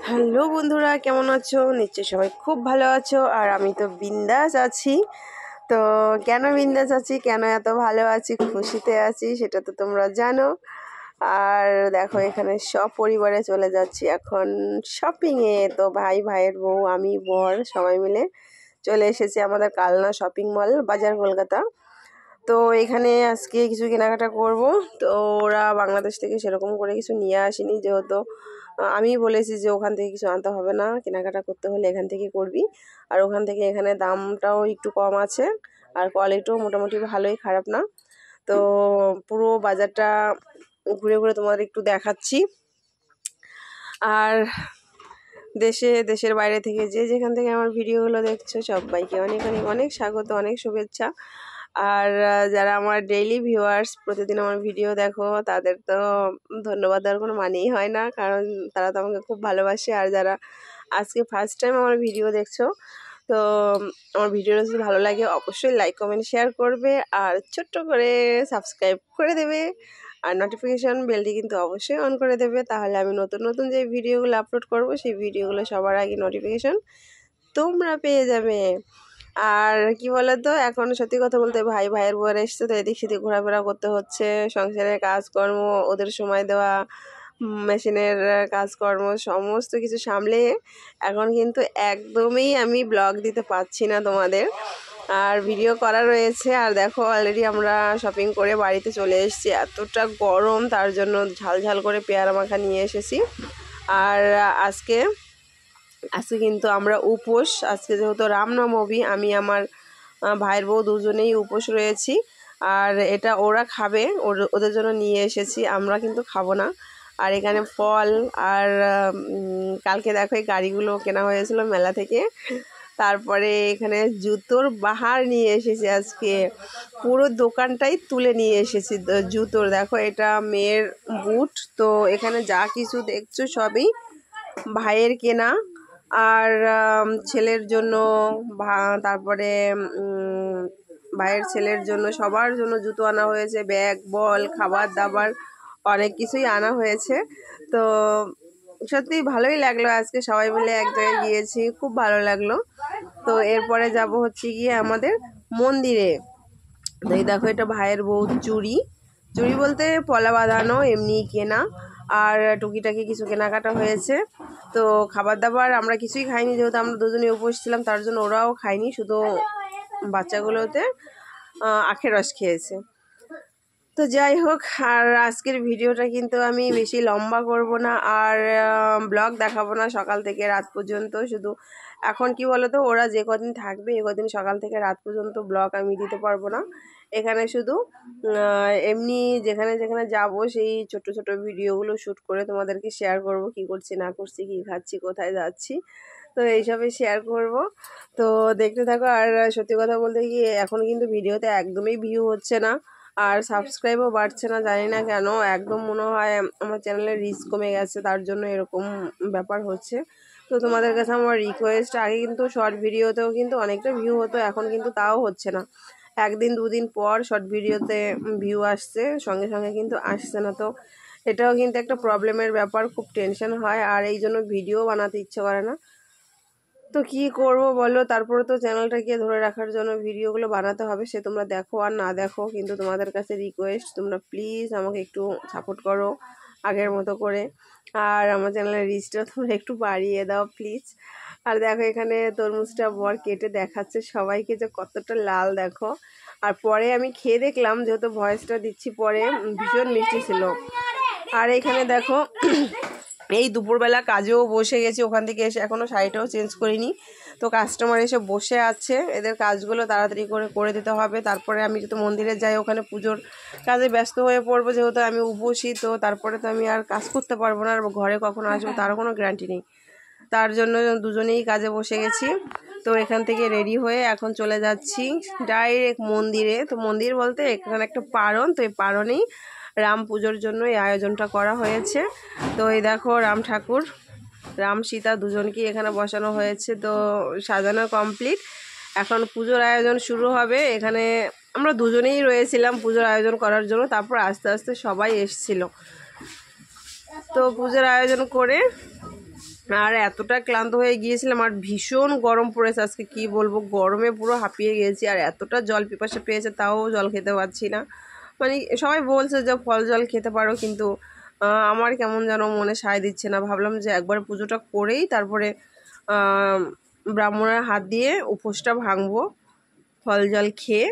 Hello বন্ধুরা, কেমন আছো? নিশ্চয়ই সবাই খুব ভালো আছো। আর আমি তো বিন্দাস আছি। তো কেন বিন্দাস আছি, কেন এত ভালো আছি, খুশিতে আছি, সেটা তো তোমরা জানো। আর দেখো, এখানে সব পরিবারে চলে যাচ্ছি এখন শপিংয়ে। তো ভাই, ভাইয়ের বউ, আমি, বর সবাই মিলে চলে এসেছি আমাদের কালনা শপিং মল, বাজার কলকাতা। তো এখানে আজকে কিছু কেনাকাটা করব। তো ওরা বাংলাদেশ থেকে সেরকম করে কিছু নিয়ে আসেনি, যেহেতু আমি বলেছি যে ওখান থেকে কিছু আনতে হবে না, কেনাকাটা করতে হলে এখান থেকে করবি। আর ওখান থেকে এখানে দামটাও একটু কম আছে, আর কোয়ালিটিও মোটামুটি ভালোই, খারাপ না। তো পুরো বাজারটা ঘুরে ঘুরে তোমাদের একটু দেখাচ্ছি। আর দেশের বাইরে থেকে যে যেখান থেকে আমার ভিডিওগুলো দেখছো, সবাইকে অনেক অনেক অনেক স্বাগত, অনেক শুভেচ্ছা। আর যারা আমার ডেইলি ভিউয়ার্স, প্রতিদিন আমার ভিডিও দেখো, তাদের তো ধন্যবাদ দেওয়ার কোনো মানেই হয় না, কারণ তারা তো আমাকে খুব ভালোবাসে। আর যারা আজকে ফার্স্ট টাইম আমার ভিডিও দেখছো, তো আমার ভিডিওটা যদি ভালো লাগে অবশ্যই লাইক, কমেন্ট, শেয়ার করবে, আর ছোট্ট করে সাবস্ক্রাইব করে দেবে। আর নোটিফিকেশান বেলটি কিন্তু অবশ্যই অন করে দেবে, তাহলে আমি নতুন নতুন যে ভিডিওগুলো আপলোড করব, সেই ভিডিওগুলো সবার আগে নোটিফিকেশান তোমরা পেয়ে যাবে। আর কি বলতো, এখন সত্যি কথা বলতে ভাই, ভাইয়ের বউয়ের এসছে, তো এদিক সেদিক ঘোরাফেরা করতে হচ্ছে, সংসারের কাজকর্ম, ওদের সময় দেওয়া, মেশিনের কাজকর্ম, সমস্ত কিছু সামলে এখন কিন্তু একদমই আমি ব্লগ দিতে পারছি না তোমাদের। আর ভিডিও করা রয়েছে। আর দেখো, অলরেডি আমরা শপিং করে বাড়িতে চলে এসেছি। এতটা গরম, তার জন্য ঝাল ঝাল করে পেয়ারা মাখা নিয়ে এসেছি। আর আজকে কিন্তু আমরা উপোস, আজকে যেহেতু রামনবমী, আমি আমার ভাইয়ের বউ দুজনেই উপোস রয়েছি। আর এটা ওরা খাবে, ওদের জন্য নিয়ে এসেছি, আমরা কিন্তু খাবো না। আর এখানে ফল, আর কালকে দেখো এই গাড়িগুলো কেনা হয়েছিল মেলা থেকে। তারপরে এখানে জুতোর বাহার নিয়ে এসেছি, আজকে পুরো দোকানটাই তুলে নিয়ে এসেছি জুতোর। দেখো, এটা মেয়ের বুট। তো এখানে যা কিছু দেখছো সবই ভাইয়ের কেনা। আর ছেলের জন্য, তারপরে ভাইয়ের ছেলের জন্য, সবার জন্য জুতো আনা হয়েছে, ব্যাগ, বল, খাবার দাবার, অনেক কিছুই আনা হয়েছে। তো সত্যি ভালোই লাগলো, আজকে সবাই মিলে এক জায়গায় গিয়েছি, খুব ভালো লাগলো। তো এরপরে যাব হচ্ছে গিয়ে আমাদের মন্দিরে। তো এই দেখো, এটা ভাইয়ের বউ চুড়ি বলতে পলা বাঁধানো, এমনি কেনা। আর টুকিটাকি কিছু কেনাকাটা হয়েছে। তো খাবার দাবার আমরা কিছুই খাইনি, যেহেতু আমরা দুজনে উপোস ছিলাম, তার জন্য ওরাও খাইনি, শুধু বাচ্চাগুলোতে আখের রস খেয়েছে। তো যাই হোক, আর আজকের ভিডিওটা কিন্তু আমি বেশি লম্বা করব না, আর ব্লগ দেখাবো না সকাল থেকে রাত পর্যন্ত। শুধু এখন কি বলতো, ওরা যে কদিন থাকবে, এ কদিন সকাল থেকে রাত পর্যন্ত ব্লগ আমি দিতে পারবো না। এখানে শুধু এমনি যেখানে যেখানে যাব, সেই ছোট ছোট ভিডিওগুলো শ্যুট করে তোমাদেরকে শেয়ার করব, কি করছি না করছি, কি খাচ্ছি, কোথায় যাচ্ছি, তো এইসবে শেয়ার করব। তো দেখতে থাকো। আর সত্যি কথা বলতে কি, এখন কিন্তু ভিডিওতে একদমই ভিউ হচ্ছে না, আর সাবস্ক্রাইবও বাড়ছে না, জানি না কেন। একদম মনে হয় আমার চ্যানেলের রিচ কমে গেছে, তার জন্য এরকম ব্যাপার হচ্ছে। তো তোমাদের কাছে আমার রিকোয়েস্ট, আগে কিন্তু শর্ট ভিডিওতেও কিন্তু অনেকটা ভিউ হতো, এখন কিন্তু তাও হচ্ছে না। একদিন দুদিন পর শর্ট ভিডিওতে ভিউ আসছে, সঙ্গে সঙ্গে কিন্তু আসছে না। তো এটাও কিন্তু একটা প্রবলেমের ব্যাপার, খুব টেনশন হয়, আর এই জন্য ভিডিও বানাতে ইচ্ছে করে না। তো কি করব বলো, তারপরে তো চ্যানেলটাকে ধরে রাখার জন্য ভিডিওগুলো বানাতে হবে, সে তোমরা দেখো আর না দেখো, কিন্তু তোমাদের কাছে রিকোয়েস্ট, তোমরা প্লিজ আমাকে একটু সাপোর্ট করো আগের মতো করে, আর আমার চ্যানেলের রিচটা তোমরা একটু বাড়িয়ে দাও প্লিজ। আর দেখো, এখানে তরমুজটা বর কেটে দেখাচ্ছে সবাইকে যে কতটা লাল, দেখো। আর পরে আমি খেয়ে দেখলাম, যেহেতু ভয়েসটা দিচ্ছি পরে, ভীষণ মিষ্টি ছিল। আর এখানে দেখো, এই দুপুরবেলা কাজেও বসে গেছি, ওখান থেকে এসে এখনও শাড়িটাও চেঞ্জ করিনি। তো কাস্টমার এসে বসে আছে, এদের কাজগুলো তাড়াতাড়ি করে দিতে হবে। তারপরে আমি যদি মন্দিরে যাই, ওখানে পুজোর কাজে ব্যস্ত হয়ে পড়বো, যেহেতু আমি উপসী। তো তারপরে তো আমি আর কাজ করতে পারবো না, আর ঘরে কখন আসবো তারও কোনো গ্যারান্টি নেই। তার জন্য দুজনেই কাজে বসে গেছি। তো এখান থেকে রেডি হয়ে এখন চলে যাচ্ছি ডাইরেক্ট মন্দিরে। তো মন্দির বলতে এখানে একটা পারণ, তো এই পারণেই রাম পুজোর জন্য এই আয়োজনটা করা হয়েছে। তো এই দেখো, রাম ঠাকুর, রাম সীতা দুজনকেই এখানে বসানো হয়েছে। তো সাজানো কমপ্লিট, এখন পুজোর আয়োজন শুরু হবে। এখানে আমরা দুজনেই রয়েছিলাম পুজোর আয়োজন করার জন্য, তারপর আস্তে আস্তে সবাই এসছিল। তো পুজোর আয়োজন করে আর এতটা ক্লান্ত হয়ে গিয়েছিলাম, আর ভীষণ গরম পড়েছে আজকে, কি বলবো, গরমে পুরো হাঁপিয়ে গিয়েছি। আর এতটা জল পিপাসা পেয়েছে, তাও জল খেতে পারছি না। মানে সবাই বলছে যে ফল জল খেতে পারো, কিন্তু আমার কেমন যেন মনে সায় দিচ্ছে না। ভাবলাম যে একবার পুজোটা করেই তারপরে ব্রাহ্মণের হাত দিয়ে উপোসটা ভাঙবো ফল জল খেয়ে।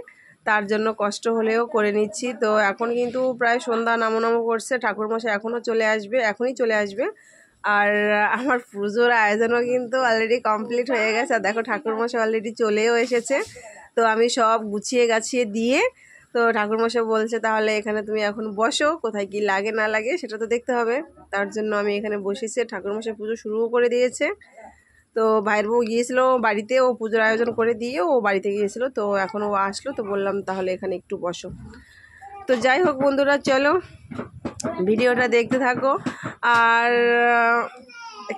তার জন্য কষ্ট হলেও করে নিচ্ছি। তো এখন কিন্তু প্রায় সন্ধ্যা নামো নামো করছে, ঠাকুরমশাই এখনই চলে আসবে। আর আমার পুজোর আয়োজনও কিন্তু অলরেডি কমপ্লিট হয়ে গেছে। আর দেখো ঠাকুরমশাই অলরেডি চলেও এসেছে। তো আমি সব গুছিয়ে গাছিয়ে দিয়ে, তো ঠাকুরমশাই বলছে তাহলে এখানে তুমি এখন বসো, কোথায় কি লাগে না লাগে সেটা তো দেখতে হবে। তার জন্য আমি এখানে বসেছি। ঠাকুরমশাই পুজো শুরুও করে দিয়েছে। তো ভাইয়ের বউ গিয়েছিল বাড়িতে, ও পুজোর আয়োজন করে দিয়ে ও বাড়িতে গিয়েছিল। তো এখন ও আসলো, তো বললাম তাহলে এখানে একটু বসো। তো যাই হোক বন্ধুরা, চলো ভিডিওটা দেখতে থাকো। আর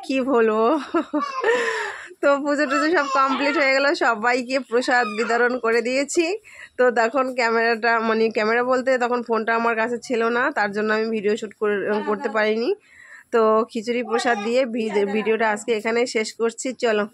কি বলবো তো পুজো টুজো সব কমপ্লিট হয়ে গেল, সবাইকে প্রসাদ বিতরণ করে দিয়েছি। তো তখন ক্যামেরাটা, মানে ক্যামেরা বলতে তখন ফোনটা আমার কাছে ছিল না, তার জন্য আমি ভিডিও শ্যুট করতে পারিনি। তো খিচুড়ি প্রসাদ দিয়ে ভিডিওটা আজকে এখানে শেষ করছি, চলো।